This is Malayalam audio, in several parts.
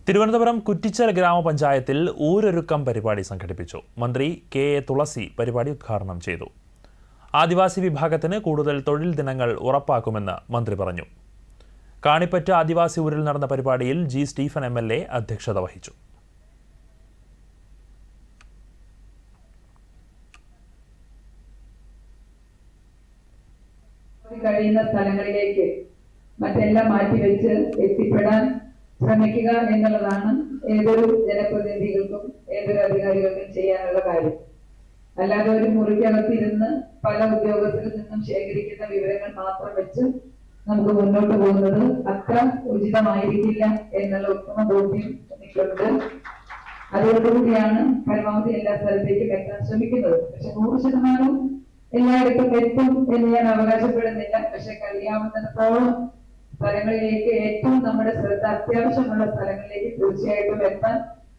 തിരുവനന്തപുരം കുറ്റിച്ചൽ ഗ്രാമപഞ്ചായത്തിൽ ഊരൊരുക്കം പരിപാടി സംഘടിപ്പിച്ചു. മന്ത്രി കെ എ തുളസി പരിപാടി ഉദ്ഘാടനം ചെയ്തു. ആദിവാസി വിഭാഗത്തിന് കൂടുതൽ തൊഴിൽ ദിനങ്ങൾ ഉറപ്പാക്കുമെന്ന് മന്ത്രി പറഞ്ഞു. കാണിപ്പറ്റ ആദിവാസി ഊരിൽ നടന്ന പരിപാടിയിൽ ജി സ്റ്റീഫൻ MLA അധ്യക്ഷത വഹിച്ചു. കഴിയുന്ന സ്ഥലങ്ങളിലേക്ക് മറ്റെല്ലാം മാറ്റിവെച്ച് എത്തിപ്പെടാൻ ശ്രമിക്കുക എന്നുള്ളതാണ് ഏതൊരു ജനപ്രതിനിധികൾക്കും ഏതൊരു അധികാരികൾക്കും ചെയ്യാനുള്ള കാര്യം. അല്ലാതെ ഒരു മുറിക്കകത്തിരുന്ന് പല ഉദ്യോഗസ്ഥരിൽ നിന്നും ശേഖരിക്കുന്ന വിവരങ്ങൾ മാത്രം വെച്ച് നമുക്ക് മുന്നോട്ട് പോകുന്നത് അത്ര ഉചിതമായിരിക്കില്ല എന്നുള്ള ഉത്തമ ബോധ്യം എനിക്കുണ്ട്. അതോടുകൂടിയാണ് പരമാവധി എല്ലാ സ്ഥലത്തേക്കും എത്താൻ ശ്രമിക്കുന്നത്. പക്ഷെ 100% എല്ലായിടത്തും എത്തും എന്ന് ഞാൻ അവകാശപ്പെടുന്നില്ല. പക്ഷെ കഴിയാവുന്നിടത്തോളം സ്ഥലങ്ങളിലേക്ക് ഏറ്റവും നമ്മുടെ ശ്രദ്ധ അത്യാവശ്യമുള്ള സ്ഥലങ്ങളിലേക്ക് തീർച്ചയായിട്ടും എത്താൻ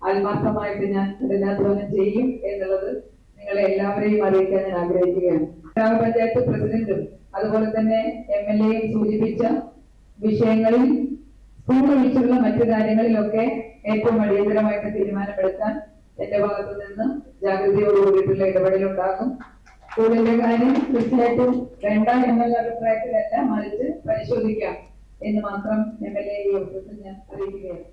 ആത്മാർത്ഥമായിട്ട് ഞാൻ കഠിനാധ്വാനം ചെയ്യും എന്നുള്ളത് നിങ്ങളെ എല്ലാവരെയും അറിയിക്കാൻ ഞാൻ ആഗ്രഹിക്കുകയാണ്. ഗ്രാമപഞ്ചായത്ത് പ്രസിഡന്റും അതുപോലെ തന്നെ MLA സൂചിപ്പിച്ച വിഷയങ്ങളിൽ സ്കൂൾ ഒഴിച്ചുള്ള മറ്റു കാര്യങ്ങളിലൊക്കെ ഏറ്റവും അടിയന്തരമായിട്ട് തീരുമാനമെടുക്കാൻ എന്റെ ഭാഗത്തു നിന്ന് ജാഗ്രതയോടുകൂടിയിട്ടുള്ള ഇടപെടലുണ്ടാകും. സ്കൂളിന്റെ കാര്യം തീർച്ചയായിട്ടും വേണ്ട എന്നുള്ള അഭിപ്രായത്തിലല്ല, മറിച്ച് പരിശോധിക്കാം എന്ന് മാത്രം MLA യോഗത്തിൽ ഞാൻ അറിയിക്കുകയാണ്.